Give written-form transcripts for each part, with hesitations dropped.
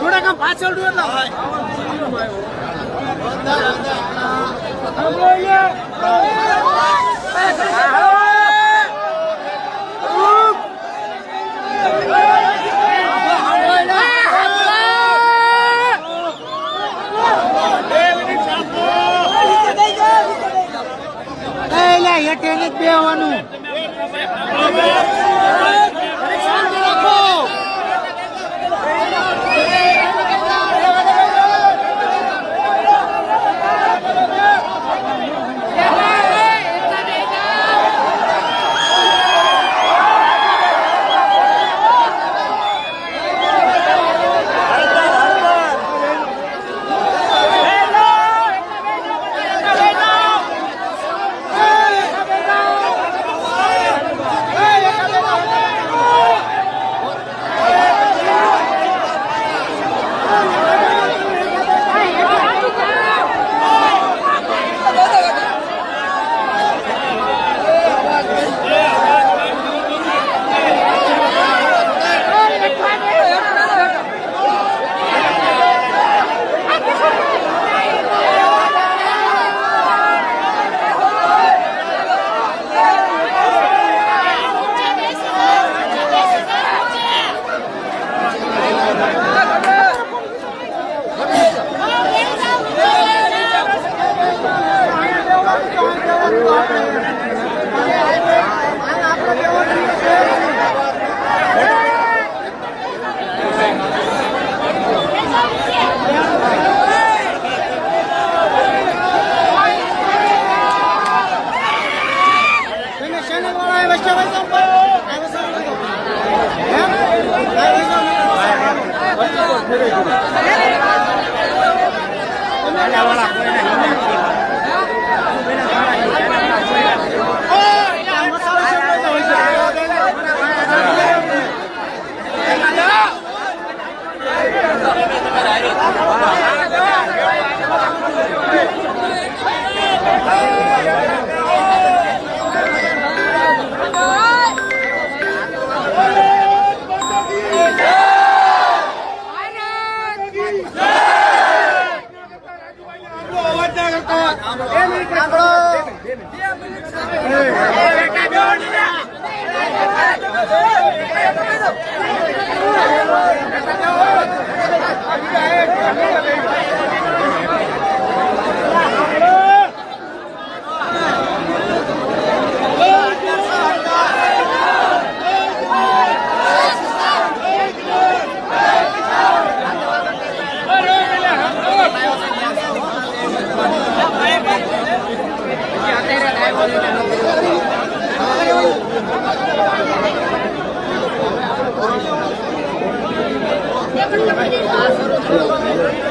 થોડા કામ પાછળ બે આવવાનું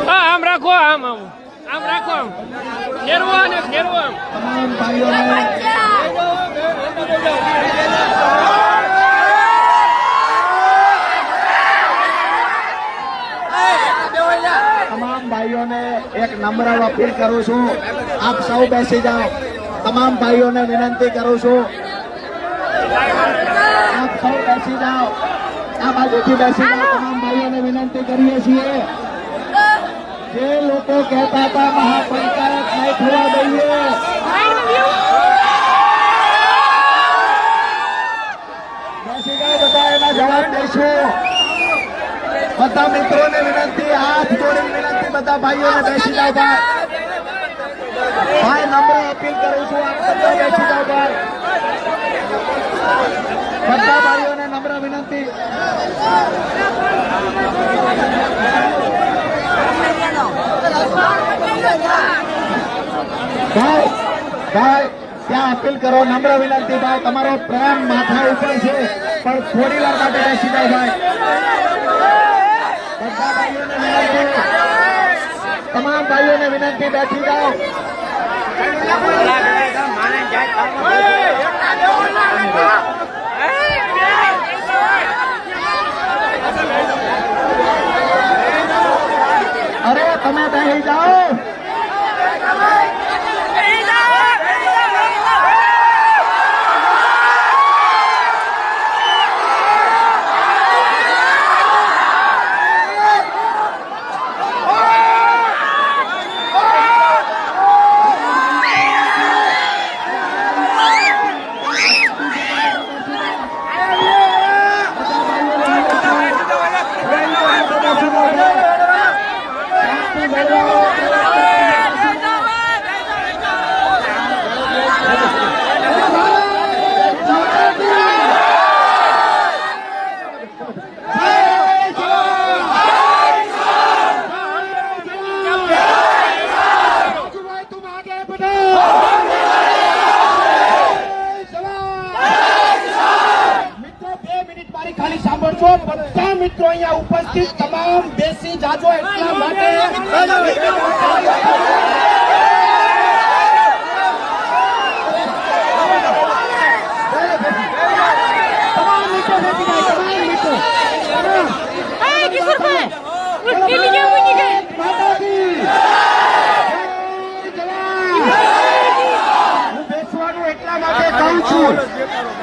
આમ રાખો આમ રાખો આમ ફેરવો ને ફેરવો આમ તમામ ભાઈઓને એક નમ્ર અપીલ કરું છું, આપ સૌ બેસી જાઓ. તમામ ભાઈઓને વિનંતી કરું છું, આપ સૌ બેસી જાઓ. આ બાજુથી બેસી જાઓ. તમામ ભાઈઓને વિનંતી કરીએ છીએ. જે લોકો કહેતા હતા મહાપંચાયત નહીં થવા દઈએ, બેસી જાઓ. બધા એના જવાબ દઈશું. બધા મિત્રોને વિનંતી, હાથ જોડીને વિનંતી, બધા ભાઈઓને બેસી જાઓ. ભાઈ નમ્ર અપીલ કરું છું, આપ બધા બેસી જાઓ. બધા ભાઈઓને નમ્ર વિનંતી. ભાઈ ભાઈ ત્યાં અપીલ કરો, નમ્ર વિનંતી ભાઈ, તમારો પ્રેમ માથા ઉપર છે પણ થોડી વાર માટે બેસી જાઓ ભાઈ. બધા ભાઈઓને વિનંતી, તમામ ભાઈઓને વિનંતી બેસી જાઓ. અરે તમે બેસી જાઓ. ખાલી સાંભળજો, બધા મિત્રો અહીંયા ઉપસ્થિત તમામ બેસી જાજો એટલા માટે.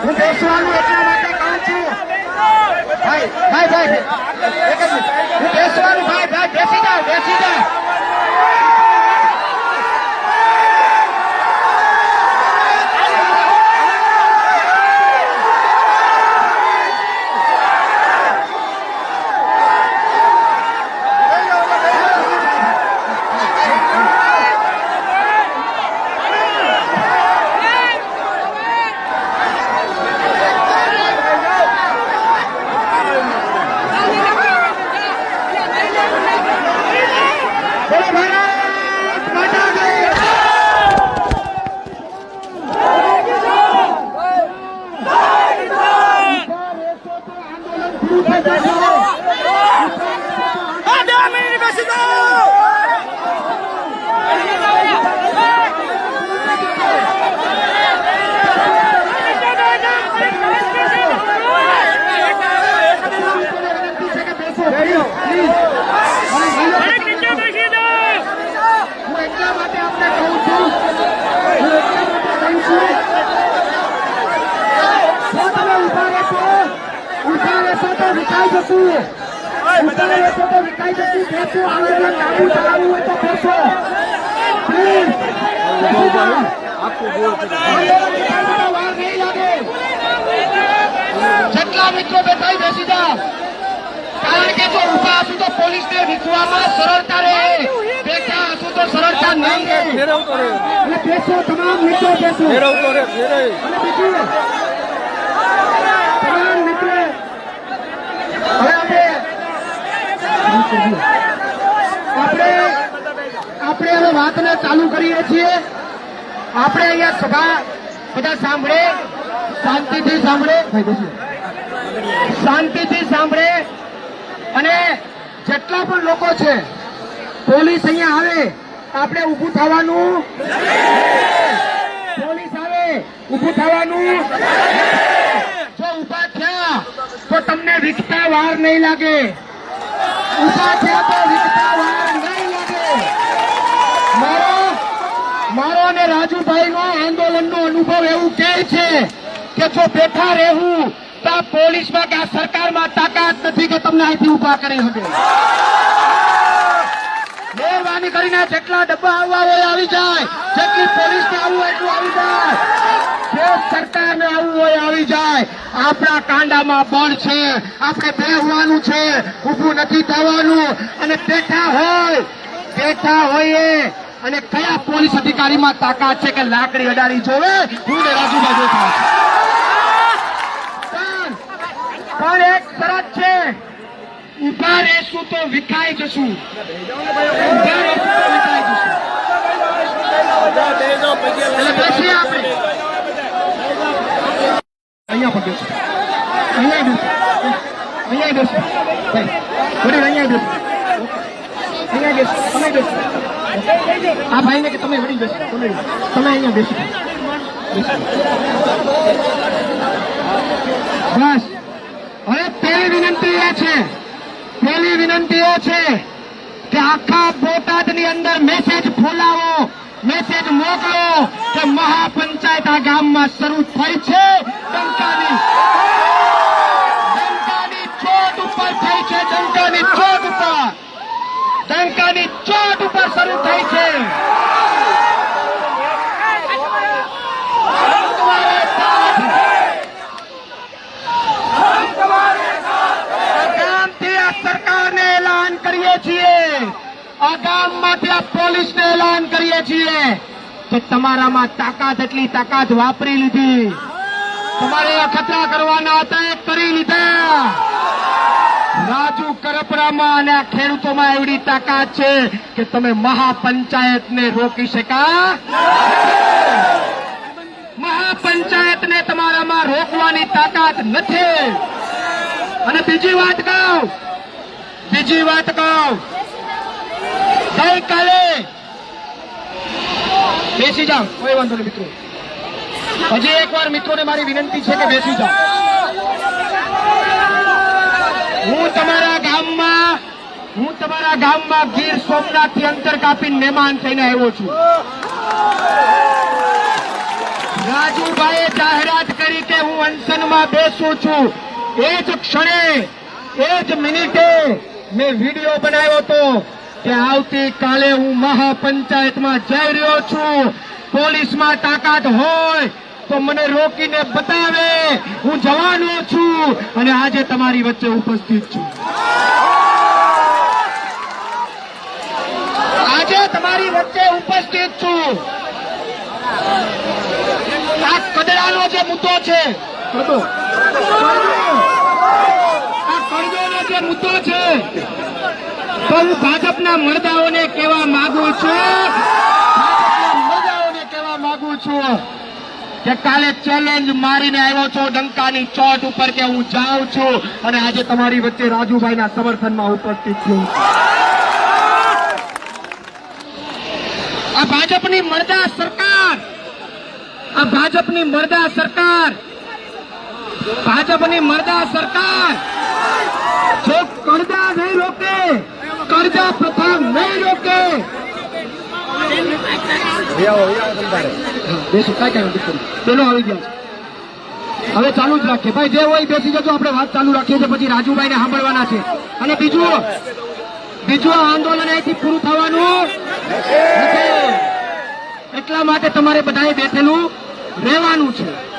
હું બેસવાનું એટલા માટે કહું છું. ભાઈ ભાઈ ભાઈ એક જ મિનિટ, હું બેસવાનું. ભાઈ ભાઈ બેસી જાઓ. જેટલા મિત્રો બેઠા બેસી જાઓ, કારણ કે જો ઉભા હશું તો પોલીસને રીખવામાં સરળતા રહે, બેઠા હશું તો સરળતા નહીં રહે. બેસો તમામ મિત્રો, બેસો. અને બીજું તમામ મિત્રો હવે આપણે હવે વાતને ચાલુ કરીએ છીએ. આપણે અહીંયા સભા બધા સાંભળે, શાંતિથી સાંભળે અને જેટલા પણ લોકો છે પોલીસ અહીંયા આવે આપણે ઊભું થવાનું. પોલીસ આવે ઊભું થવાનું. જો ઊભા થયા તો તમને વિકતા વાર નહીં લાગે. ઊભા થયા તો વિકતા વાર નહીં લાગે. મારો અને રાજુભાઈનો આંદોલનનો અનુભવ એવું કહે છે કે જો બેઠા રહેવું તો આ પોલીસમાં કે આ સરકારમાં તાકાત નથી કે તમને અહીંથી ઉભા કરી શકે. મહેરબાની કરીને જેટલા ડબ્બા આવવા હોય આવી જાય, જેટલી પોલીસને આવવું હોય એટલું આવી જાય, જે સરકારને આવવું હોય આવી જાય. આપણા કાંડામાં બળ છે, આપણે બેહવાનું છે, ઊભું નથી થવાનું. અને બેઠા હોઈએ અને કયા પોલીસ અધિકારીમાં તાકાત છે કે લાકડી અડાડી જોવે? હું ને રાજુભાઈ બેઠા પણ એક શરત છે, ઉભા રહેશું તો વિખાઈ જશું. એટલે બેસીએ આપણે અહીંયા પણ બેસો અહીંયા બેસો અહીંયા બેસો ભાઈ વડીલ અહીંયા બેસો અહીંયા બેસો તમે બેસો આ ભાઈને કે તમે વડીલ બેસો તમે અહીંયા બેસો બસ હવે પહેલી વિનંતી એ છે કે આખા બોટાદની અંદર મેસેજ ફોલાવો મેસેજ મોકલો કે મહાપંચાયત આ ગામમાં શરૂ થઈ છે ડંકાની ચોટ ઉપર થઈ છે ડંકાની ચોટ ઉપર શરૂ થઈ છે સરકારને એલાન કરીએ છીએ આ ગામમાંથી આ પોલીસને એલાન કરીએ છીએ કે તમારામાં તાકાત એટલી તાકાત વાપરી લીધી તમારે અખતરા કરવાના હતા એ કરી લીધા રાજુ કરપરામાં અને આ ખેડૂતોમાં એવડી તાકાત છે કે તમે મહાપંચાયતને રોકી શકા મહાપંચાયતને તમારામાં રોકવાની તાકાત નથી અને બીજી વાત કહું ગઈકાલે બેસી જાઓ કોઈ વાંધો નહીં મિત્રો હજી એકવાર મિત્રોને મારી વિનંતી છે કે બેસી જાઓ હું તમારા ગામમાં ગીર સોમનાથથી અંતર કાપીને મહેમાન થઈને આવ્યો છું રાજુભાઈએ જાહેરાત કરી કે હું અનશનમાં બેસું છું એ જ ક્ષણે એ જ મિનિટે મેં વિડીયો બનાવ્યો હતો કે આવતીકાલે હું મહાપંચાયતમાં જઈ રહ્યો છું પોલીસમાં તાકાત હોય તો મને રોકીને બતાવે હું જવાનો છું અને આજે તમારી વચ્ચે ઉપસ્થિત છું આ કદડાનો જે મુદ્દો છે મુદ્દો છે તો હું ભાજપના મરદાઓને કહેવા માંગુ છું કે કાલે ચેલેન્જ મારીને આવ્યો છો ડંકાની ચોટ ઉપર કે હું જાઉં છું અને આજે તમારી વચ્ચે રાજુભાઈના સમર્થનમાં ઉપસ્થિત છું આ ભાજપની મરદા સરકાર જો કરજા નહીં રોકે કરજા પ્રથા નહીં રોકે પેલો આવી ગયા છે હવે ચાલુ જ રાખીએ ભાઈ જે હોય બેસી જજો આપણે વાત ચાલુ રાખીએ છીએ પછી રાજુભાઈ ને સાંભળવાના છે અને બીજું આંદોલન અહીંથી પૂરું થવાનું નથી એટલા માટે તમારે બધાએ બેઠેલું રહેવાનું છે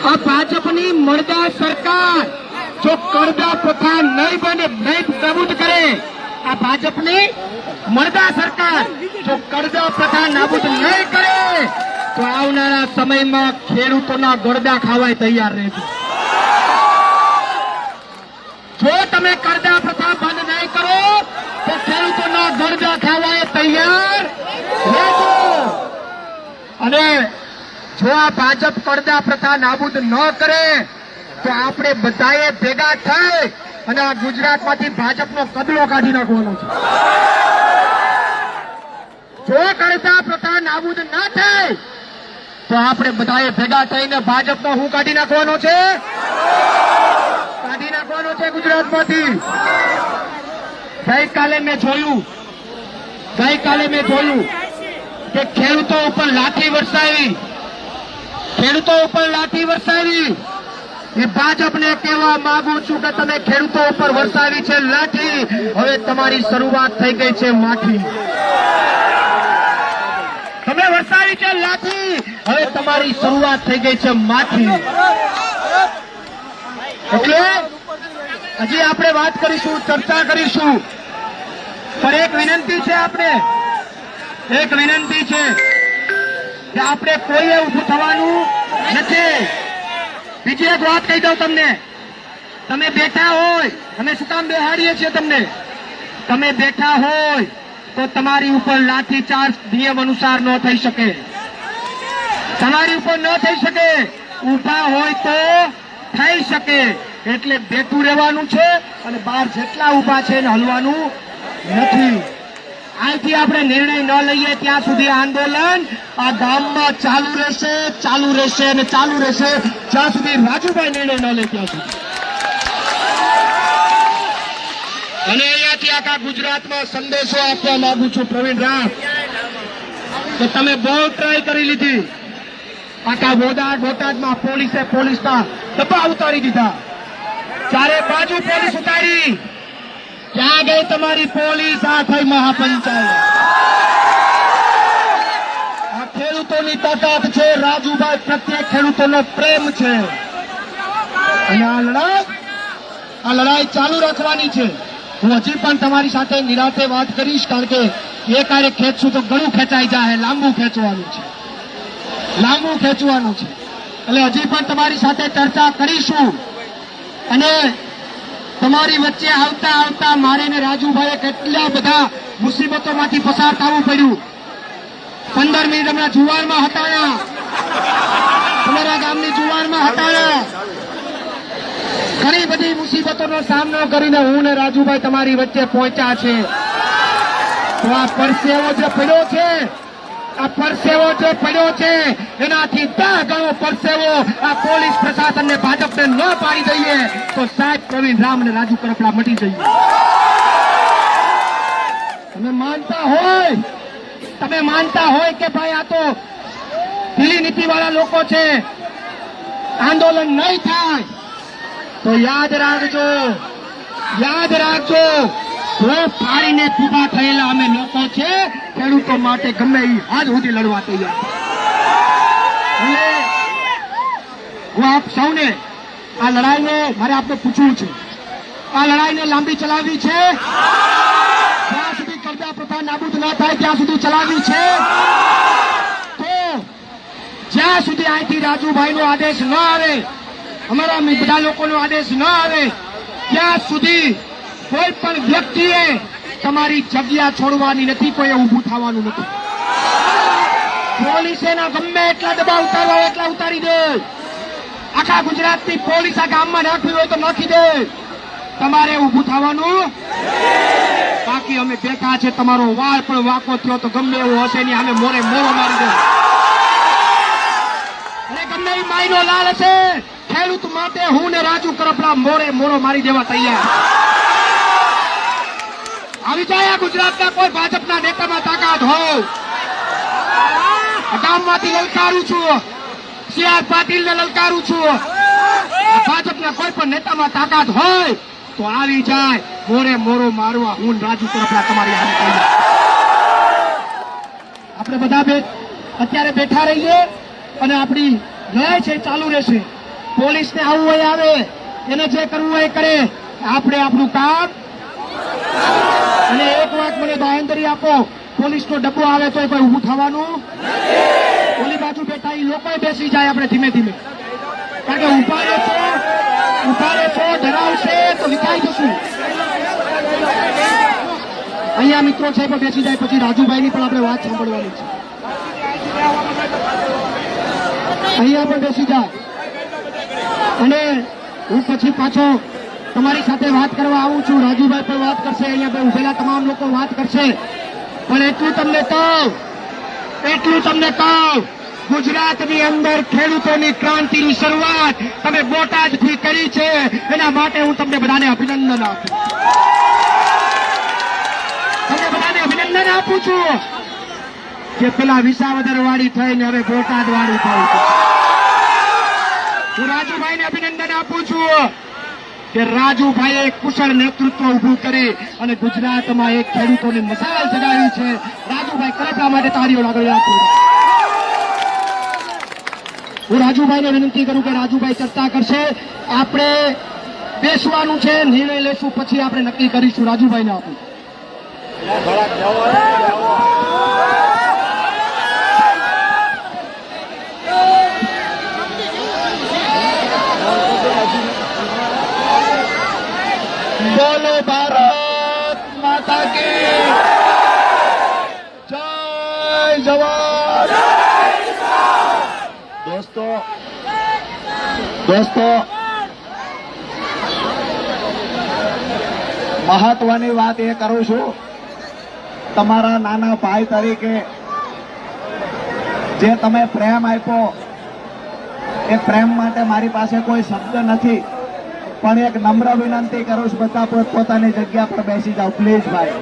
આ ભાજપની મરદા સરકાર જો કરજા પ્રથા નહીં બને નહીં નાબૂદ કરે આ ભાજપની મરદા સરકાર જો કરજા પ્રથા નાબૂદ નહીં કરે તો આવનારા સમયમાં ખેડૂતોના ગળદા ખાવાય તૈયાર રહેજો જો તમે કરજા પ્રથા બંધ નહીં કરો તો ખેડૂતોના ગળદા ખાવાય તૈયાર રહેજો અને જો આ ભાજપ કરજા પ્રથા નાબૂદ ન કરે તો આપણે બધાએ ભેગા થઈ અને આ ગુજરાતમાંથી ભાજપનો કદલો કાઢી નાખવાનો છે જો કરજા પ્રથા નાબૂદ ના થાય તો આપણે બધાએ ભેગા થઈને ભાજપનો હું કાઢી નાખવાનો છે ગુજરાતમાંથી ગઈકાલે મેં જોયું કે ખેડૂતો ઉપર લાઠી વરસાવી એ ભાજપને કહેવા માંગુ છું કે તમે ખેડૂતો ઉપર વરસાવી છે લાઠી હવે તમારી શરૂઆત થઈ ગઈ છે માઠી તમે વરસાવી છે લાઠી હવે તમારી શરૂઆત થઈ ગઈ છે માઠી એટલે હજી આપણે વાત કરીશું ચર્ચા કરીશું પણ એક વિનંતી છે કે આપણે કોઈએ ઊભું થવાનું નથી બીજી એક વાત કહી દઉં તમને તમે બેઠા હોય અમે શું કામ બેહાડીએ છીએ તમને તમે બેઠા હોય તો તમારી ઉપર લાઠીચાર્જ નિયમ અનુસાર ન થઈ શકે, તમારી ઉપર ન થઈ શકે. ઊભા હોય તો થઈ શકે. એટલે બેઠું રહેવાનું છે અને બહાર જેટલા ઊભા છે એને હલવાનું નથી. અહીંથી આપણે નિર્ણય ન લઈએ ત્યાં સુધી આંદોલન આ ગામમાં ચાલુ રહેશે, ચાલુ રહેશે અને ચાલુ રહેશે, જ્યાં સુધી રાજુભાઈ નિર્ણય ન લે ત્યાં સુધી. અને અહીંયાથી આખા ગુજરાતમાં સંદેશો આપવા માંગુ છું પ્રવીણ રામ કે તમે બહુ ટ્રાય કરી લીધી. આખા બોટાદમાં પોલીસના ડબ્બા ઉતારી દીધા, ચારે બાજુ પોલીસ ઉતારી. ક્યાં ગઈ તમારી પોલીસ? આ થઈ મહાપંચાયત. આ ખેડૂતોની તાકાત છે, રાજુભાઈ પ્રત્યે ખેડૂતોનો પ્રેમ છે. અને આ લડાઈ ચાલુ રાખવાની છે. હું હજી પણ તમારી સાથે નિરાંતે વાત કરીશ, કારણ કે એ કાર્ય ખેંચશું તો ઘણું ખેંચાઈ જાય. લાંબુ ખેંચવાનું છે. એટલે હજી પણ તમારી સાથે ચર્ચા કરીશું. અને તમારી વચ્ચે આવતા આવતા મારે ને રાજુભાઈએ કેટલા બધા મુસીબતોમાંથી પસાર થવું પડ્યું. 15 મિનિટ હમણાં જુવારમાં હટાયા, તમારા ગામની જુવારમાં હટાયા. ઘણી બધી મુસીબતોનો સામનો કરીને હું ને રાજુભાઈ તમારી વચ્ચે પહોંચ્યા છે. તો આ પરસેવો જે પડ્યો છે એનાથી 10 ગણો પરસેવો આ પોલીસ પ્રશાસનને, ભાજપને ન પાડી દઈએ તો સાહેબ પ્રવીણ રામ અને રાજુ કરપડા મટી જઈએ. તમે માનતા હોય કે ભાઈ આ તો ઢીલી નીતિ વાળા લોકો છે, આંદોલન નહીં થાય, તો યાદ રાખજો ફાડીને ઉભા થયેલા અમે લોકો છે. ખેડૂતો માટે ગમે એ હાથ સુધી લડવા તૈયાર. હું આપ સૌને આ લડાઈને મારે આપને પૂછવું છે, આ લડાઈને લાંબી ચલાવવી છે, જ્યાં સુધી કરજા પ્રથા નાબૂદ ન થાય ત્યાં સુધી ચલાવવી છે. તો જ્યાં સુધી અહીંથી રાજુભાઈનો આદેશ ન આવે, અમારા બધા લોકોનો આદેશ ન આવે, ત્યાં સુધી કોઈ પણ વ્યક્તિએ તમારી જગ્યા છોડવાની નથી, કોઈ ઊભું થવાનું નથી. પોલીસે ગમે એટલા દબાવ ઉતારવા હોય એટલા ઉતારી દે. આખા ગુજરાતની પોલીસ આ ગામમાં નાખવી હોય તો નાખી દે. તમારે ઊભું થવાનું બાકી. અમે બેઠા છે, તમારો વાળ પણ વાંકો થયો તો ગમે એવું હશે નહીં, અમે મોરે મોરો મારી દે. અને ગમે એ માયનો લાલ હશે ખેડૂત માટે હું ને રાજુ કરપડા મોરે મોરો મારી દેવા તૈયાર. આવી જાય ગુજરાતના કોઈ ભાજપના નેતામાં તાકાત હોય, ગામમાંથી લલકારું છું, CR પાટીલને લલકારું છું. ભાજપના કોઈ પણ નેતામાં તાકાત હોય તો આવી જાય, મોરે મોરો મારવા હું રાજુ કરપડા તમારી સામે તૈયાર. આપણે બધા અત્યારે બેઠા રહીએ અને આપણી લડાઈ છે ચાલુ રહેશે. પોલીસને આવવું હોય આવે, એને જે કરવું હોય કરે. આપણે આપણું કામ. અને એક વાત મને બાંહેધરી આપો, પોલીસનો ડબ્બો આવે તો કોઈ ઊભું થવાનું. ઓલી બાજુ બેઠા એ લોકો બેસી જાય, આપણે ધીમે ધીમે, કારણ કે ઉભા રહેશો ડરાવશે તો વિખાઈ જશું. અહીંયા મિત્રો છે પણ બેસી જાય, પછી રાજુભાઈની પણ આપણે વાત સાંભળવાની છે. અહીંયા પણ બેસી જાય અને હું પછી પાછો તમારી સાથે વાત કરવા આવું છું. રાજુભાઈ પણ વાત કરશે, અહીંયા ઉભેલા તમામ લોકો વાત કરશે. પણ એટલું તમને કહું, ગુજરાતની અંદર ખેડૂતોની ક્રાંતિની શરૂઆત તમે બોટાદથી કરી છે. એના માટે હું તમને બધાને અભિનંદન આપું છું. કે પેલા વિસાવદર વાળી થઈને હવે બોટાદ વાળી થયું છે. હું રાજુભાઈને અભિનંદન આપું છું કે રાજુભાઈએ કુશળ નેતૃત્વ ઉભું કરી અને ગુજરાતમાં એક ખેડૂતોની મશાલ જગાવી છે. રાજુભાઈ કરપડા માટે તાળીઓ લાગણી આપું. હું રાજુભાઈને વિનંતી કરું કે રાજુભાઈ ચર્ચા કરશે. આપણે બેસવાનું છે, નિર્ણય લેશું, પછી આપણે નક્કી કરીશું. રાજુભાઈને આપું. બોલો ભારત માતા કી. દોસ્તો, મહત્વની વાત એ કરું છું, તમારા નાના ભાઈ તરીકે જે તમે પ્રેમ આપ્યો એ પ્રેમ માટે મારી પાસે કોઈ શબ્દ નથી, પણ એક નમ્ર વિનંતી કરું છું, બધા પોતપોતાની જગ્યા પર બેસી જાઓ પ્લીઝ ભાઈ.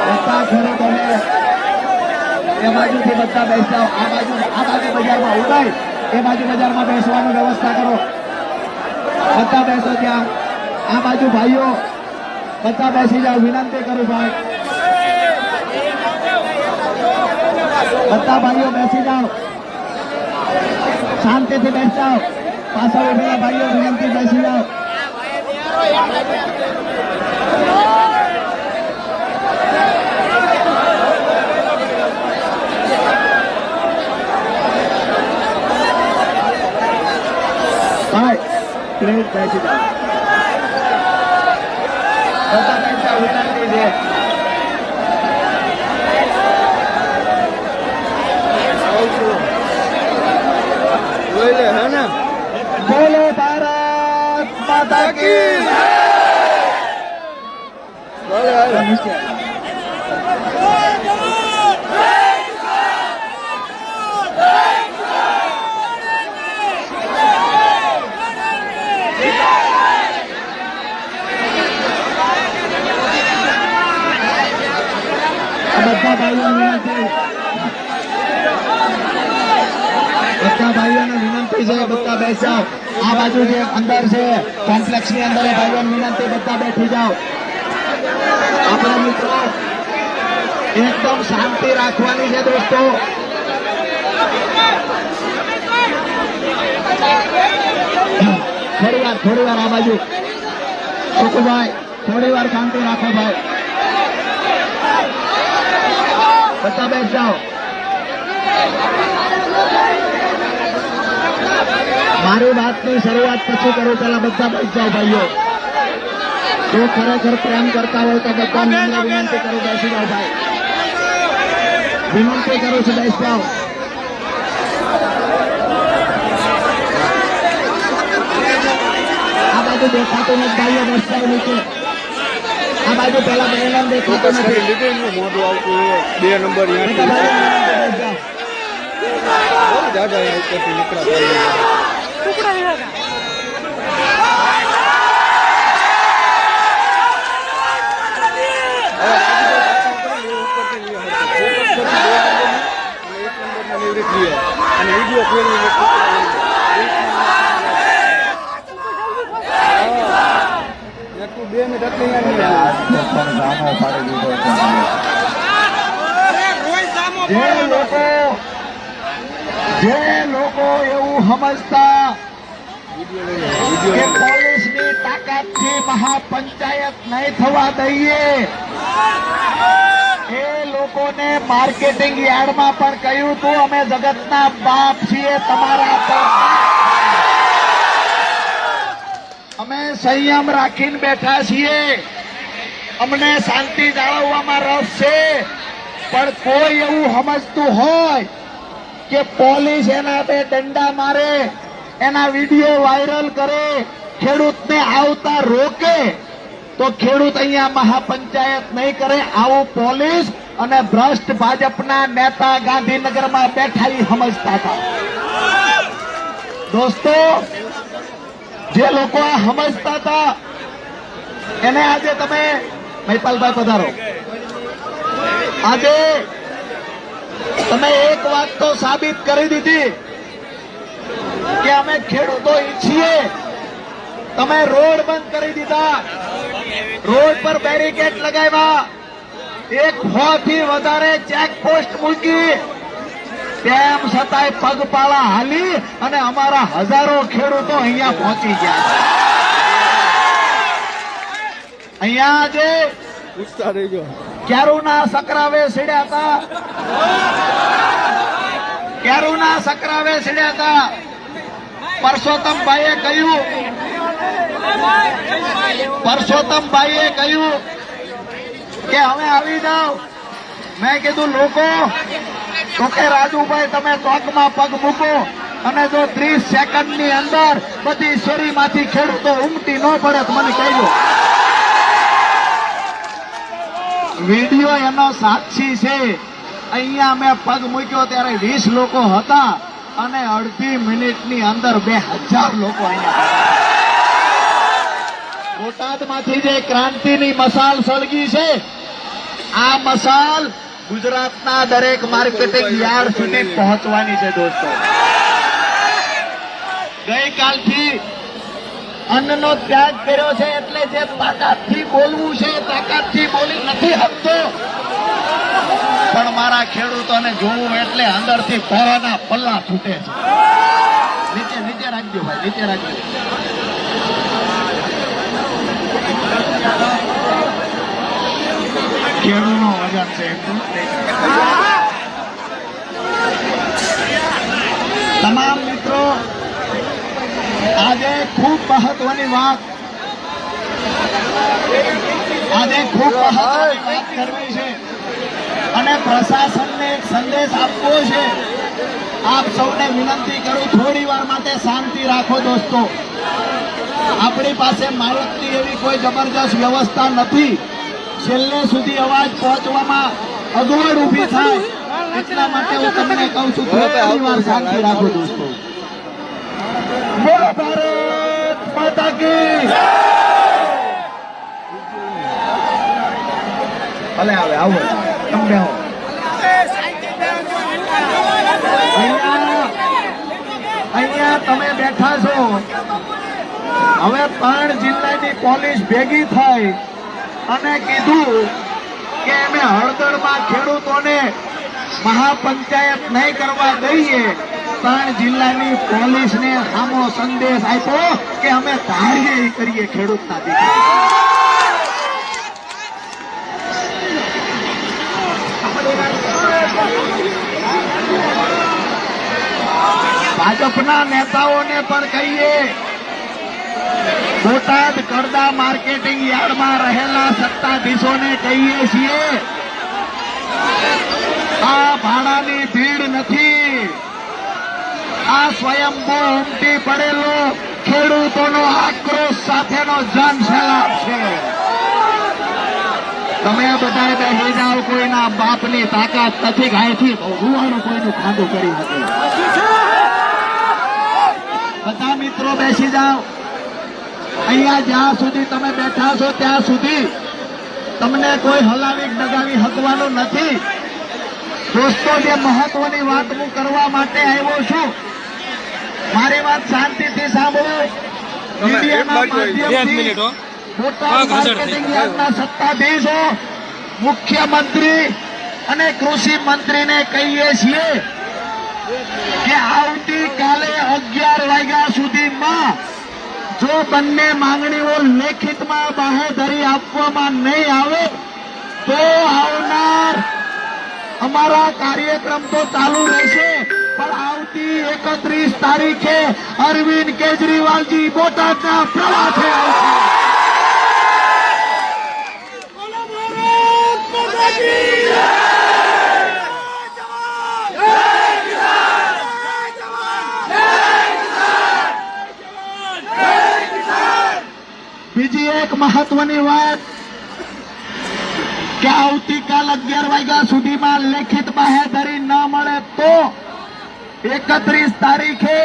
બધા ખેડૂતોને એ બાજુથી બધા બેસી જાઓ. આ બાજુ બજારમાં ઉડાય એ બાજુ બજારમાં બેસવાની વ્યવસ્થા કરો. બધા બેસો ત્યાં. આ બાજુ ભાઈઓ બધા બેસી જાઓ, વિનંતી કરું ભાઈ. બધા ભાઈઓ બેસી જાઓ, શાંતિથી બેસી જાઓ. પાછળ ઉભેલા ભાઈઓ વિનંતી બેસી જાઓ. ભાઈ પ્લીઝ બેસી જાઓ. બધા બેસી જાઓ, વિનંતી છે. બોલો ભારત માતા કી બધા ભાઈઓને વિનંતી છે, બધા બેસી જાઓ. આ બાજુ જે અંદર છે કોમ્પ્લેક્સ ની અંદર ભાઈઓને વિનંતી, બધા બેઠી જાઓ. આપણા મિત્રો એકદમ શાંતિ રાખવાની છે દોસ્તો. થોડી વાર આ બાજુ સુખભાઈ, થોડી વાર શાંતિ રાખો ભાઈ. બધા બેસી જાઓ. મારી વાતની શરૂઆત પછી કરું, પેલા બધા બેસી જાઓ ભાઈઓ. જો ખરેખર પ્રેમ કરતા હોય તો બધા વિનંતી કરું, બેસી જાઓ ભાઈ. વિનંતી કરું છું, બેસી જાઓ. આ બાજુ દેખાતું નથી ભાઈઓ, બેસી જાઓ નીચે. આ બાજુ પેલા બહેનો દેખાતું નથી. 2 નંબર અને જે લોકો એવું સમજતા કે પોલીસની તાકાતથી મહાપંચાયત નહીં થવા દઈએ, એ લોકોને માર્કેટિંગ યાર્ડમાં પણ કહ્યું હતું અમે જગતના બાપ છીએ, તમારા અમે સંયમ રાખીને બેઠા છીએ, અમને શાંતિ જાળવવામાં રસ છે. પણ કોઈ એવું સમજતું હોય કે પોલીસ એના બે દંડા મારે, એના વિડીયો વાયરલ કરે, ખેડૂતને આવતા રોકે, તો ખેડૂત અહીંયા મહાપંચાયત નહીં કરે. આવું પોલીસ અને ભ્રષ્ટ ભાજપના નેતા ગાંધીનગરમાં બેઠા સમજતા હતા. દોસ્તો, જે લોકો આ સમજતા હતા એને આજે તમે મહિપાલભાઈ પધારો. આજે તમે એક વાત તો સાબિત કરી દીધી કે અમે ખેડૂતો ઈચ્છીએ. તમે રોડ બંધ કરી દીધા, રોડ પર બેરિકેડ લગાવ્યા, 100 થી વધારે ચેકપોસ્ટ મૂકી, તેમ છતાંય પગપાળા હાલી અને અમારા હજારો ખેડૂતો અહીંયા પહોંચી ગયા છે. અહીંયા આજે પૂછતા રહેજો. કેરુના સકરાવે સીડ્યા હતા, કેરુના સકરાવે સીડ્યા હતા. પરસોત્તમભાઈએ કહ્યું કે હવે આવી જાઓ. મેં કીધું લોકો તો કે રાજુભાઈ તમે ચોકમાં પગ મૂકો અને જો 30 સેકન્ડની અંદર બધી શેરીમાંથી ખેડૂતો ઉમટી ન પડે તો મને કહેજો. વિડીયો એનો સાક્ષી છે. અહીંયા અમે પગ મૂક્યો ત્યારે 20 લોકો હતા અને અડધી મિનિટની અંદર 2000 લોકો અહીંયા. બોટાદમાંથી જે ક્રાંતિની મસાલ સળગી છે, આ મસાલ ગુજરાતના દરેક માર્કેટિંગ યાર્ડ સુધી પહોંચવાની છે દોસ્તો. ગઈકાલથી અન્નનો ત્યાગ કર્યો છે એટલે જે તાકાતથી બોલવું છે તાકાતથી બોલી નથી શકતો, પણ મારા ખેડૂતોને જોવું એટલે અંદરથી પરાના પલ્લા છૂટે છે. નીચે નીચે રાખજો ભાઈ, નીચે રાખજો. ખેડૂતનો વજન છે એટલું. તમામ મિત્રો, આજે ખૂબ મહત્વની વાત કરવી છે અને પ્રશાસનને એક સંદેશ આપવો છે. આપ સૌને વિનંતી કરું, થોડી વાર માટે શાંતિ રાખો દોસ્તો. આપણી પાસે માહિતી એવી કોઈ જબરજસ્ત વ્યવસ્થા નથી. છેલ્લે સુધી અવાજ પહોંચવામાં અગવડ ઊભી થાય એટલા માટે હું તમને કહું છું, થોડી વાર શાંતિ રાખો દોસ્તો. બોલો ભારત માતા કી. ભલે આવે આવો તમને અહીંયા તમે બેઠા છો. હવે 3 જિલ્લાની પોલીસ ભેગી થઈ અને કીધું કે અમે હળદરમાં ખેડૂતોને મહાપંચાયત નહીં કરવા દઈએ. 3 જિલ્લાની પોલીસને સામો સંદેશ આપ્યો કે અમે ધારીએ એ કરીએ ખેડૂતના દીકરા. ભાજપના નેતાઓને પણ કહીએ, બોટાદ કરડા માર્કેટિંગ યાર્ડમાં રહેલા સત્તાધીશોને કહીએ છીએ, આ ભાડાની ભીડ નથી, આ સ્વયંભૂ ઉમટી પડેલો ખેડૂતોનો આક્રોશ સાથેનો જનસેલાબ છે. તમે બધા બેસી જાઓ, કોઈના બાપની તાકાત નથી ગાયથી રૂવાણું કોઈનું ખાધું કરી શકે. બધા મિત્રો બેસી જાઓ. અહીંયા જ્યાં સુધી તમે બેઠા છો ત્યાં સુધી તમને કોઈ હલાવી ડગાવી હકવાનું નથી. દોસ્તો, જે મહત્વની વાત હું કરવા માટે આવ્યો છું, મારી વાત શાંતિથી સાંભળો. મીડિયાના માધ્યમથી બોટાદ માર્કેટિંગ યાર્ડના સત્તાધીશો, મુખ્યમંત્રી અને કૃષિ મંત્રીને કહીએ છીએ કે આવતીકાલે 11 વાગ્યા સુધીમાં જો બંને માંગણીઓ લેખિતમાં બાહેધરી આપવામાં નહીં આવે તો આવનાર અમારા કાર્યક્રમ તો ચાલુ રહેશે, પણ આવતી 31 તારીખે અરવિંદ કેજરીવાલજી બોટાદના પ્રવાસે આવશે. બીજી એક મહત્વની વાત કે આવતીકાલ 11 વાગ્યા સુધીમાં લેખિત બાહેધરી ન મળે તો 31 તારીખે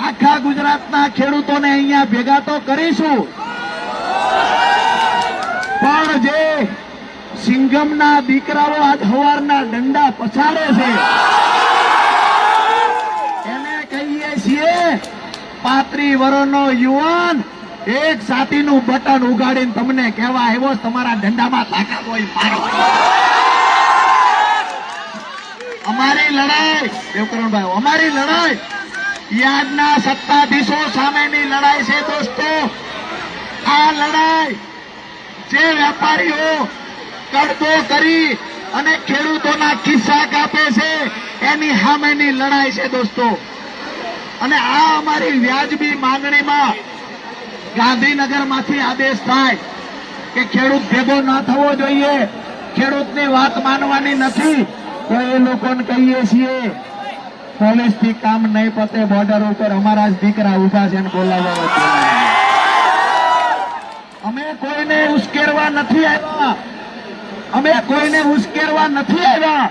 આખા ગુજરાતના ખેડૂતોને અહીંયા ભેગા તો કરીશું, પણ જે સિંઘમના દીકરાઓ આજ સવારના દંડા પછાડે છે એને કહીએ છીએ 35 વર્ષનો યુવાન એક સાતીનું બટન ઉગાડીને તમને કહેવા આવ્યો તમારા દંડામાં તાકાત હોય મારો. અમારી લડાઈ દેવકરણભાઈ, અમારી લડાઈ યાર્ડના સત્તાધીશો સામેની લડાઈ છે દોસ્તો. આ લડાઈ જે વેપારીઓ કરતો કરી અને ખેડૂતોના ખિસ્સા કાપે છે એની સામેની લડાઈ છે દોસ્તો. અને આ અમારી વ્યાજબી માંગણીમાં ગાંધીનગરમાંથી આદેશ થાય કે ખેડૂત ભેગો ન થવો જોઈએ, ખેડૂતની વાત માનવાની નથી, તો એ લોકોને કહીએ છીએ પોલીસ થી કામ નહીં પતે બોર્ડર ઉપર અમારા જ દીકરા ઉભા છે અને બોલાવવા વચ્ચે. અમે કોઈને ઉશ્કેરવા નથી આવ્યા, અમે કોઈને ઉશ્કેરવા નથી આવ્યા.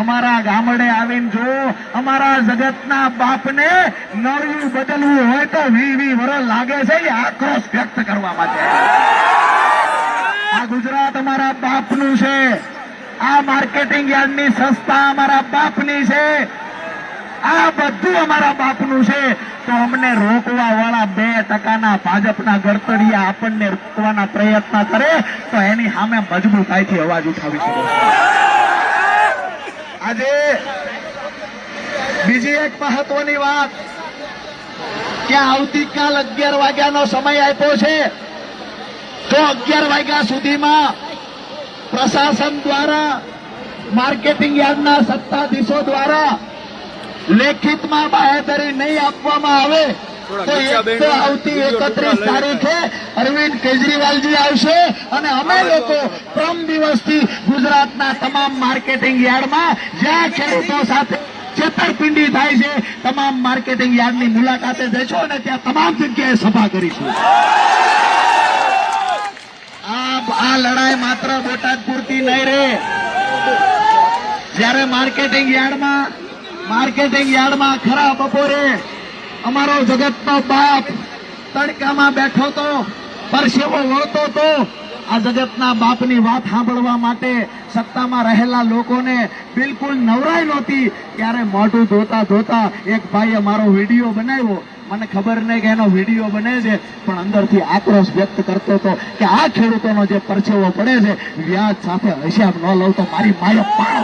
અમારા ગામડે આવીને જો અમારા જગતના બાપને નળિયું બદલવું હોય તો 20 વર્ષ લાગે છે એ આક્રોશ વ્યક્ત કરવા માટે. આ ગુજરાત અમારા બાપનું છે, આ માર્કેટિંગ યાર્ડની સંસ્થા અમારા બાપની છે, આ બધું અમારા બાપનું છે. તો અમને રોકવા વાળા 2% ભાજપના ગરતડિયા આપણને રોકવાના પ્રયત્ન કરે તો એની સામે મજબૂતાઈથી અવાજ ઉઠાવી શકો. આજે બીજી એક મહત્વની વાત કે આવતીકાલ 11 વાગ્યાનો સમય આપ્યો છે. તો 11 વાગ્યા સુધીમાં પ્રશાસન દ્વારા માર્કેટિંગ યાર્ડના સત્તાધીશો દ્વારા લેખિતમાં બાહેધરી નહીં આપવામાં આવે તો આવતી 31 તારીખે અરવિંદ કેજરીવાલજી આવશે અને અમે લોકો પ્રમ દિવસથી ગુજરાતના તમામ માર્કેટિંગ યાર્ડમાં જ્યાં ખેડૂતો સાથે છેતરપિંડી થાય છે તમામ માર્કેટિંગ યાર્ડની મુલાકાતે જઈશું અને ત્યાં તમામ જગ્યાએ સભા કરીશું. આ લડાઈ માત્ર બોટાદ પૂરતી નહીં રહે. જ્યારે માર્કેટિંગ યાર્ડમાં ખરા બપોરે અમારો જગતનો બાપ તડકામાં બેઠો તો પરસેવો વળતો તો આ જગતના બાપની વાત સાંભળવા માટે સત્તામાં રહેલા લોકોને બિલકુલ નવરાઈ નહોતી. ત્યારે મોઢું ધોતા ધોતા એક ભાઈએ મારો વિડીયો બનાવ્યો. મને ખબર નહીં કે એનો વિડીયો બને છે પણ અંદરથી આક્રોશ વ્યક્ત કરતો હતો કે આ ખેડૂતોનો જે પરસેવો પડે છે વ્યાજ સાથે હિસાબ ન લઉં તો મારી માયો પાડો.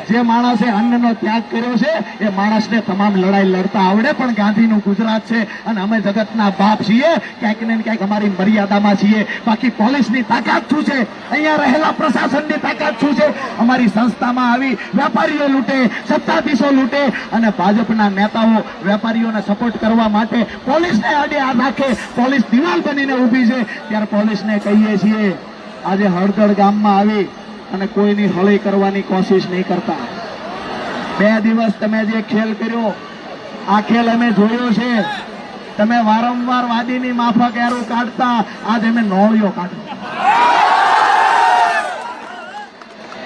જે માણસે અન્નનો ત્યાગ કર્યો છે એ માણસને તમામ લડાઈ લડતા આવડે. પણ ગાંધીનું ગુજરાત છે અને અમે જગતના બાપ છીએ, ક્યાંક ને ક્યાંક અમારી મર્યાદામાં છીએ. બાકી પોલીસની તાકાત શું છે, અહીંયા રહેલા પ્રશાસનની તાકાત શું છે? અમારી સંસ્થામાં આવી વેપારીઓ લૂંટે, સત્તાધીશો લૂંટે અને ભાજપના નેતાઓ વેપારીઓને સપોર્ટ કરવા માટે પોલીસને આડે હાથ રાખે. પોલીસ દિવાલ બનીને ઊભી છે. ત્યારે પોલીસને કહીએ છીએ આજે હળદળ ગામમાં આવી અને કોઈની હળી કરવાની કોશિશ નહીં કરતા. 2 દિવસ તમે જે ખેલ કર્યો આ ખેલ અમે જોયો છે. તમે વારંવાર વાદીની માફક એરું કાઢતા, આજ અમે નોળિયો કાઢતા.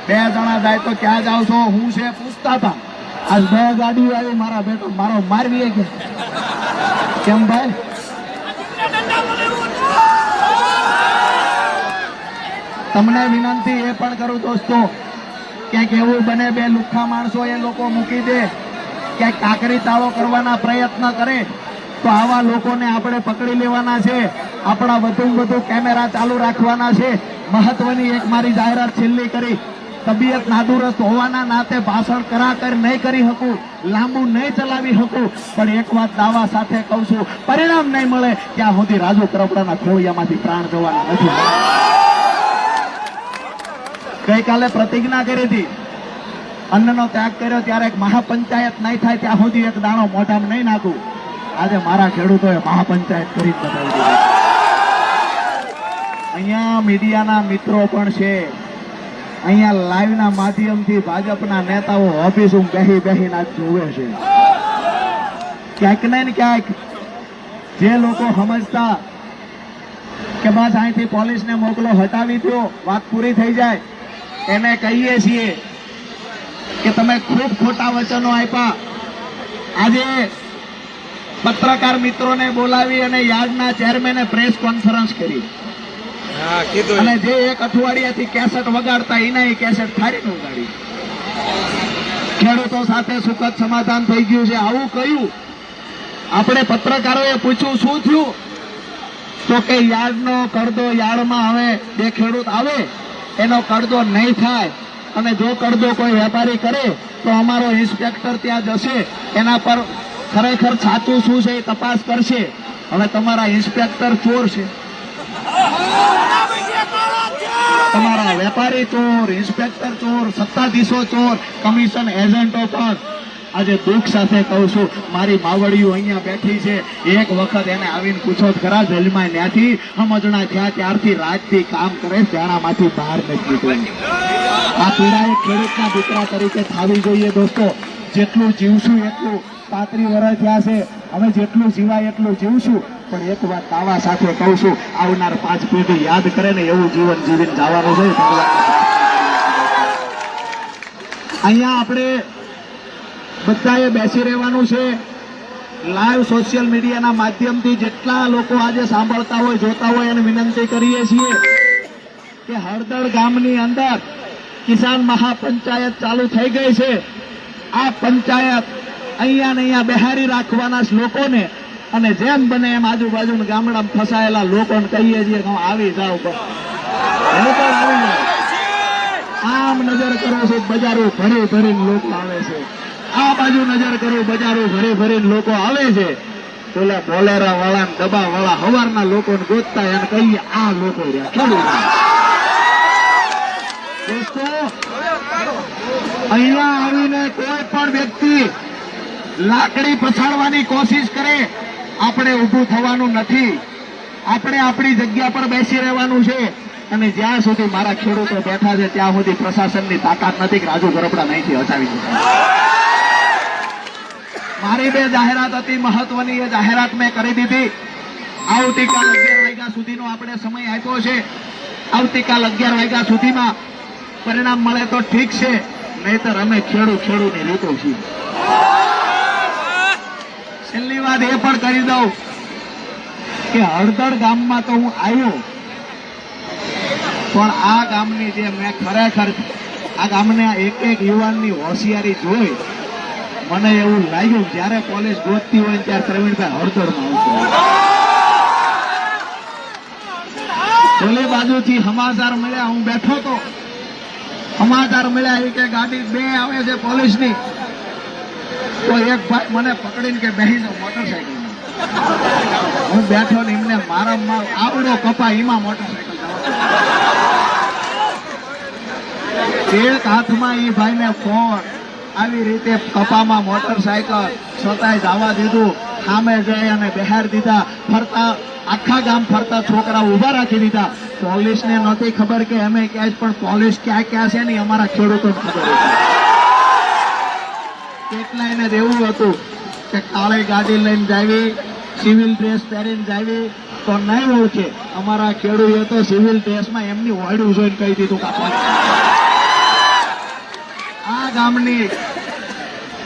2 જણા જાય તો ક્યાં જાવ છો, હું છે પૂછતા હતા. આજ 2 ગાડીઓ આવી, મારા બેટો મારો મારવી ગયા. કેમ ભાઈ? તમને વિનંતી એ પણ કરું દોસ્તો, ક્યાંક એવું બને 2 લુખ્ખા માણસો એ લોકો મૂકી દે, ક્યાંક કાકરી તાળો કરવાના પ્રયત્ન કરે તો આવા લોકોને આપણે પકડી લેવાના છે. આપણા વધુ કેમેરા ચાલુ રાખવાના છે. મહત્વની એક મારી જાહેરાત છેલ્લી કરી. તબિયત નાદુરસ્ત હોવાના નાતે ભાષણ કરાકર નહીં કરી શકું, લાંબુ નહીં ચલાવી શકું, પણ એક વાત દાવા સાથે કહું છું, પરિણામ નહીં મળે ત્યાં સુધી રાજુ કરપડાના ખોળિયામાંથી પ્રાણ જવાના નથી. ગઈકાલે પ્રતિજ્ઞા કરી હતી, અન્નનો ત્યાગ કર્યો ત્યારે એક મહાપંચાયત નહીં થાય ત્યાં સુધી એક દાણો મોઢામાં નહીં નાખું. આજે મારા ખેડૂતોએ મહાપંચાયત કરી બતાવી દીધી. અહીંયા મીડિયાના મિત્રો પણ છે, અહીંયા લાઈવના માધ્યમથી ભાજપના નેતાઓ ઓફિસ બેહીને જોવે છે. ક્યાંક ને ક્યાંક જે લોકો સમજતા કે બસ અહીંથી પોલીસને મોકલો, હટાવી દો, વાત પૂરી થઈ જાય, એને કહીએ છીએ કે તમે ખૂબ ખોટા વચનો આપ્યા. આજે પત્રકાર મિત્રોને બોલાવી અને યાર્ડના ચેરમેને પ્રેસ કોન્ફરન્સ કરી અને જે 1 અઠવાડિયાથી કેસેટ વગાડતા એના કેસેટ ફાડીને ઉગાડી. ખેડૂતો સાથે સુખદ સમાધાન થઈ ગયું છે. આવું કહ્યું. આપણે પત્રકારોએ પૂછ્યું શું થયું, તો કે યાર્ડનો કડદો યાર્ડમાં હવે 2 ખેડૂત આવે એનો કડદો નહીં થાય અને જો કડદો કોઈ વેપારી કરે તો અમારો ઇન્સ્પેક્ટર ત્યાં જશે, એના પર ખરેખર સાચું શું છે એ તપાસ કરશે. હવે તમારા ઇન્સ્પેક્ટર ચોર છે, તમારા વેપારી ચોર, ઇન્સ્પેક્ટર ચોર, સત્તાધીશો ચોર, કમિશન એજન્ટો પણ. આજે દુઃખ સાથે કહું છું, મારી માવડીઓ અહીંયા બેઠી છે, એક વખત એને આવીને પૂછો ખરા જેલમાં ત્યાંથી સમજણા થયા ત્યારથી રાજથી કામ કરે, ત્યાંમાંથી બહાર નથી નીકળ્યું. આ પીડા એ ખેડૂતના દીકરા તરીકે થવી જોઈએ દોસ્તો. જેટલું જીવશું એટલું 35 વર્ષ થયા છે, અમે જેટલું જીવાય એટલું જીવશું. પણ એક વાત દાવા સાથે કહું છું, આવનાર 5 પેઢી યાદ કરે ને એવું જીવન જીવીને જવાનું છે. અહીંયા આપણે બધાએ બેસી રહેવાનું છે. લાઈવ સોશિયલ મીડિયાના માધ્યમથી જેટલા લોકો આજે સાંભળતા હોય, જોતા હોય, એને વિનંતી કરીએ છીએ કે હળદળ ગામની અંદર કિસાન મહાપંચાયત ચાલુ થઈ ગઈ છે. આ પંચાયત અહીંયા ને અહીંયા બહારી રાખવાના લોકોને, અને જેમ બને એમ આજુબાજુના ગામડામાં ફસાયેલા લોકોને કહીએ છીએ કે આવી જાઓ, લોકો આવી જાઓ. આમ નજર કરો છો, બજારો ભરી ભરીને લોકો આવે છે. આ બાજુ નજર કરો, બજારો ભરી ભરીને લોકો આવે છે. પેલા બોલેરા વાળા, ડબ્બા વાળા, હવારના લોકોને ગોતતા એને કહીએ આ લોકો રહ્યા. દોસ્તો, અહીંયા આવીને કોઈ પણ વ્યક્તિ લાકડી પછાડવાની કોશિશ કરે, આપણે ઊભું થવાનું નથી. આપણે આપણી જગ્યા પર બેસી રહેવાનું છે. અને જ્યાં સુધી મારા ખેડૂતો બેઠા છે ત્યાં સુધી પ્રશાસનની તાકાત નથી કે રાજુ ગરબડા અહીંથી હટાવી દે. મારી 2 જાહેરાત હતી મહત્વની, એ જાહેરાત મેં કરી દીધી. આવતીકાલ 11 વાગ્યા સુધીનો આપણે સમય આપ્યો છે. આવતીકાલ 11 વાગ્યા સુધીમાં પરિણામ મળે તો ઠીક છે, નહીતર અમે ખેડૂતની રીતો છીએ. છેલ્લી વાત એ પણ કરી દઉં કે હળદળ ગામમાં તો હું આવ્યો, પણ આ ગામની જે મેં ખરેખર આ ગામના એક યુવાનની હોશિયારી જોઈ, મને એવું લાગ્યું જ્યારે પોલીસ ગોતતી હોય ત્યારે પ્રવીણભાઈ હળદળમાં આવશે. ઓલી બાજુથી સમાચાર મળ્યા, હું બેઠો તો સમાચાર મળ્યા એ કે ગાડી 2 આવે છે પોલીસની. તો એક ભાઈ મને પકડીને કે બેસી જાઓ મોટરસાયકલ. હું બેઠો ને એમને મારા આવડો કપા એમાં મોટરસાયકલ. એક હાથમાં એ ભાઈને ફોન, આવી રીતે કપામાં મોટરસાયકલ, છતાંય જવા દીધું. સામે જઈ અને બહાર દીધા. ફરતા આખા ગામ ફરતા છોકરા ઉભા રાખી દીધા. પોલીસને નથી ખબર કે અમે ક્યાં, પણ પોલીસ ક્યાં ક્યાં છે ને અમારા ખેડૂતોને ખબર હતી. કેટલાયને એવું હતું કે કાળી ગાડી લઈને જાવી, સિવિલ ડ્રેસ પહેરીને જાવી તો નહીં ઓળખે. અમારા ખેડૂતો તો સિવિલ ડ્રેસમાં એમની વાડું જોઈને કહી દીધું કે આ ગામની.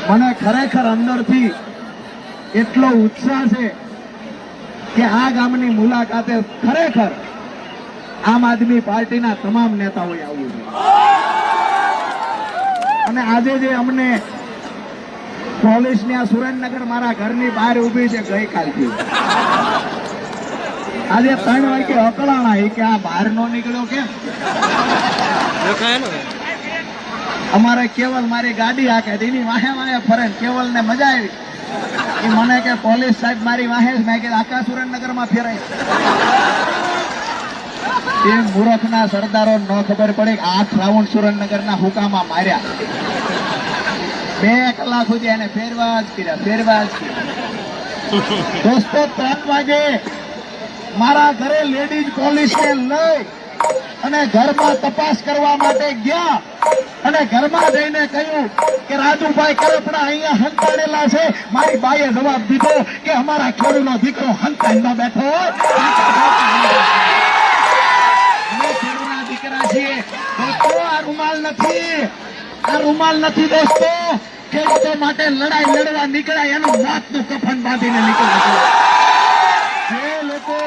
મને ખરેખર અંદરથી એટલો ઉત્સાહ છે કે આ ગામની મુલાકાતે ખરેખર આમ આદમી પાર્ટીના તમામ નેતાઓએ આવવું છે. અને આજે જે અમને પોલીસની આ સુરેન્દ્રનગર મારા ઘરની બહાર ઉભી છે ગઈકાલથી, આજે 3 વાગે અકળાણા કે આ બહાર નો નીકળ્યો કેમ? અમારે કેવલ મારી ગાડી હાકે એની વાહે વાહે ફરે. કેવલ ને મજા આવી. એ મને કે પોલીસ સાહેબ મારી વાહે જ. મેં કીધું આખા સુરેન્દ્રનગરમાં ફેરાય. એ મૂર્ખના સરદારો ન ખબર પડે કે 8 રાઉન્ડ સુરેન્દ્રનગરના હુકામાં માર્યા. 2 કલાક સુધી એને ફેરવા જ કર્યા. દોસ્તો, 3 વાગે મારા ઘરે લેડીઝ પોલીસને લઈ અને ઘરમાં તપાસ કરવા માટે ગયા. અને ઘરમાં જઈને કહ્યું કે રાજુભાઈ કરપડા અહીંયા હંતાડેલા છે. મારી બાઈએ જવાબ દીધો કે અમારા ખેડૂતનો દીકરો હંતાડીમાં બેઠો હોય. અમે ખેડૂતના દીકરા છીએ દોસ્તો. આ રૂમાલ નથી દોસ્તો. ખેડૂતો માટે લડાઈ લડવા નીકળ્યા, એનું મોતનું કફન બાંધીને નીકળ્યા. જે લોકો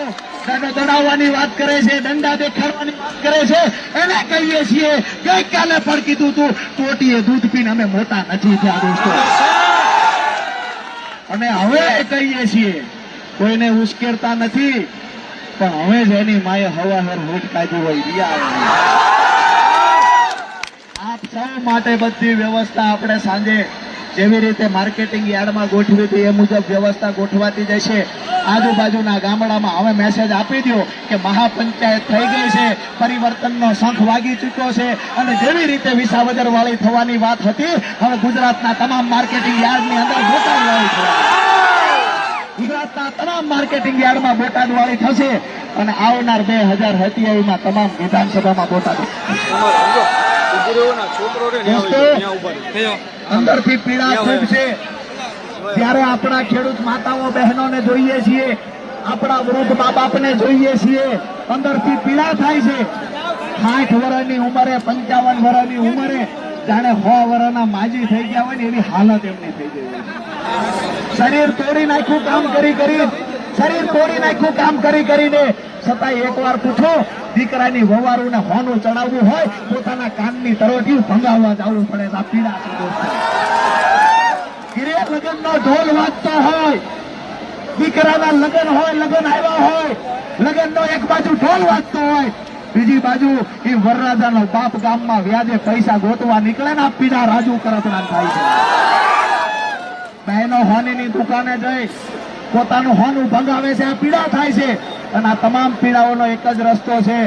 દડાવવાની વાત કરે છે, દંડા દેખાડવાની વાત કરે છે, એને કહીએ છીએ ગઈકાલે પણ કીધું તું ટોટીએ દૂધ પીને અમે મોટા નથી થયા દોસ્તો. અને હવે કહીએ છીએ કોઈને ઉશ્કેરતા નથી, પણ હવે જ એની માએ હવાહર હોઠ કાઢી હોય રિયા. આપ સૌ માટે બધી વ્યવસ્થા આપણે સાંજે જેવી રીતે માર્કેટિંગ યાર્ડમાં ગોઠવી હતી એ મુજબ વ્યવસ્થા ગોઠવાતી જશે. આજુબાજુના ગામડામાં હવે મેસેજ આપી દો કે મહાપંચાયત થઈ ગઈ છે, પરિવર્તનનો શંખ વાગી ચૂક્યો છે. અને જેવી રીતે વિસાવદર વાળી થવાની વાત હતી, હવે ગુજરાતના તમામ માર્કેટિંગ યાર્ડની અંદર બોટાદ વાળી થશે. ગુજરાતના તમામ માર્કેટિંગ યાર્ડમાં બોટાદ વાળી થશે. અને આવનાર 2027માં તમામ વિધાનસભામાં બોટાદ પૂરેવાના છોકરો રે ત્યાં દોસ્તો, હોય, ત્યાં ઉભા રહે. અંદરથી પીડા ખૂબ છે. ત્યારે આપણા ખેડૂત માતાઓ બહેનોને જોઈએ છીએ, આપણા વૃદ્ધ મા બાપને જોઈએ છીએ, અંદરથી પીડા થાય છે. 60 વર્ષની ઉંમરે, 55 વર્ષની ઉંમરે જાણે 100 વર્ષના માજી થઈ ગયા હોય ને એવી હાલત એમની થઈ ગઈ હોય. શરીર તોડી નાખ્યું કામ કરી કરીને છતાં એકવાર પૂછો, દીકરાની વવારુને હોનું ચડાવવું હોય, પોતાના કાનની તરોટીયું ભંગાવવા જવું પડે. આ પીડા છે દોસ્તો. લગ્નનો ઢોલ વાગતો હોય, દીકરાના લગ્ન હોય, લગ્ન આવ્યા હોય, લગ્નનો એક બાજુ ઢોલ વાગતો હોય, બીજી બાજુ એ વરરાજાનો બાપ ગામમાં વ્યાજે પૈસા ગોતવા નીકળે ને આ પીડા રાજુ કરતરા થાય છે. બહેનો હોનીની દુકાને જઈ પોતાનું હોનું ભંગાવે છે, આ પીડા થાય છે. અને આ તમામ પીડાઓનો એક જ રસ્તો છે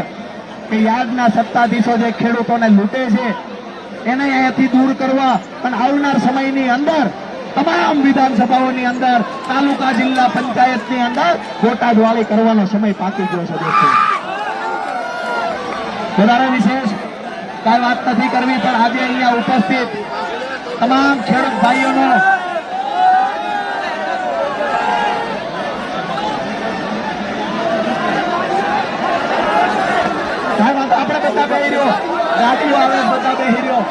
કે યાદના સત્તાધીશો જે ખેડૂતોને લૂંટે છે એને અહીંયાથી દૂર કરવા અને આવનાર સમયની અંદર તમામ વિધાનસભાઓની અંદર, તાલુકા જિલ્લા પંચાયતની અંદર બોટાદવાળી કરવાનો સમય પાકી ગયો છે દોસ્તો. વધારે વિશેષ કઈ વાત નથી કરવી, પણ આજે અહીંયા ઉપસ્થિત તમામ ખેડૂત ભાઈઓનો આપણે બધા બેહી રહ્યો, રાજુ આવે બધા બેહી રહ્યો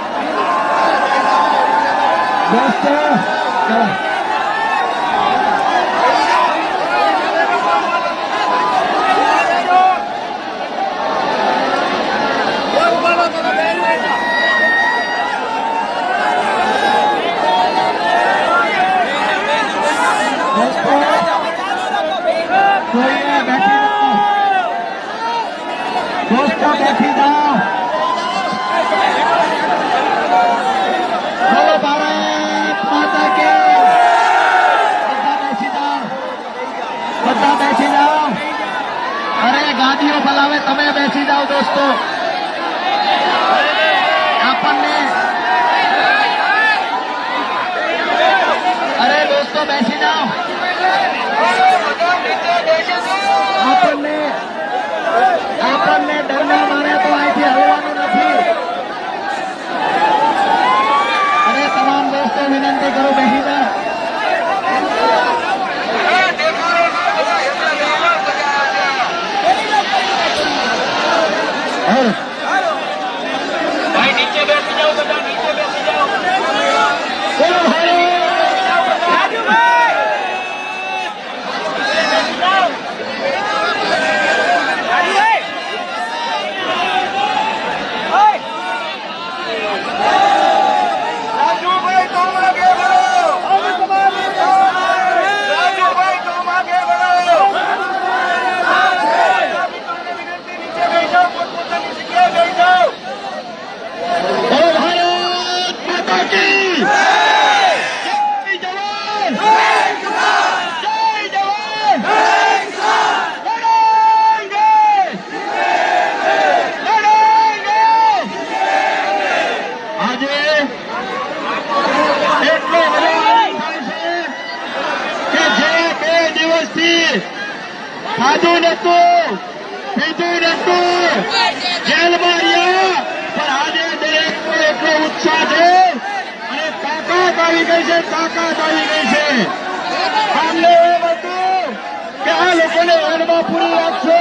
દોસ્તો. ચલો બેઠી જાઓ. બોલો ભારત માતા કે. બધા બેસી જાઓ. અરે ગાડીઓ બોલાવે, તમે બેસી જાઓ દોસ્તો. આપણને અરે દોસ્તો બેસી જાઓ. આપણને ડરના મારે તો અહીંથી હલવાનું નથી. અરે તમામ દોસ્તો વિનંતી કરું, બેસી જાઓ. ભાઈ નીચે બેસી જાઓ, બધા નીચે બેસી જાઓ. બોલો ભાઈ ખાધું નતું, પીધું નતું, જેલમાં રહ્યા, પણ આજે દરેકનો એટલો ઉત્સાહ છે અને તાકાત આવી ગઈ છે, તાકાત આવી ગઈ છે. અમને એમ હતું કે આ લોકોને હેડમાં પૂરી રાખશો,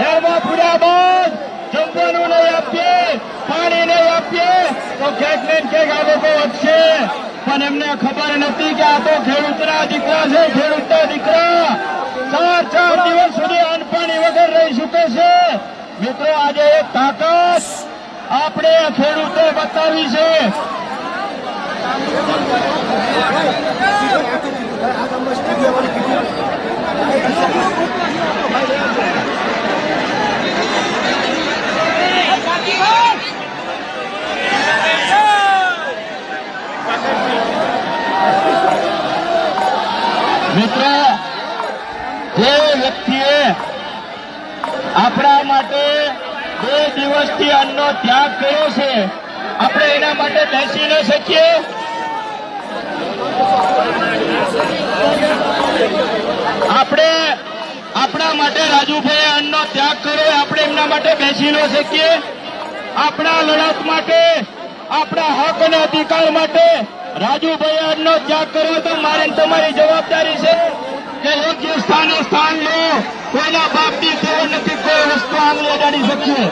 હેડમાં પૂર્યા બાદ જમવાનું નહીં આપીએ, પાણી નહીં આપીએ તો ક્યાંક ને ક્યાંક આ લોકો વધશે. પણ એમને ખબર નથી કે આ તો ખેડૂતના દીકરા છે, ખેડૂતના દીકરા 4 દિવસ સુધી અન્ન પાણી વગર રહી શકે છે. મિત્રો, આજે એક તાકાત આપણે ખેડૂતે બતાવી છે. મિત્રો, જે વ્યક્તિએ આપણા માટે 2 દિવસથી અન્નનો ત્યાગ કર્યો છે, આપણે એના માટે બેસી ન શકીએ? આપણે આપણા માટે રાજુભાઈ અન્નનો ત્યાગ કર્યો, આપણે એમના માટે બેસી ન શકીએ? આપણા લડત માટે, આપણા હક અને અધિકાર માટે રાજુભાઈ આજનો ત્યાગ કર્યો તો મારી ને તમારી જવાબદારી છે કે યોગ્ય સ્થાને સ્થાન લો. કોઈના બાપની સેવા નથી, કોઈ વસ્તુ આંગળી અડાડી શકીએ.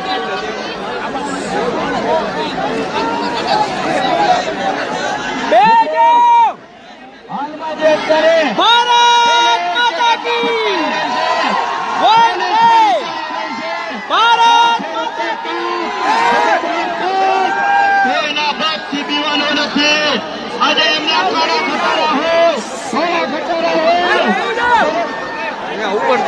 હાલમાં જે અત્યારે ભારત માતા કી વંદે ભારત માતા કી કોઈના બાપથી બીવાનો નથી. આજે એમના કાળા ખટારા હોય, કાળા ખટારા હોય. અહીંયા ઉપર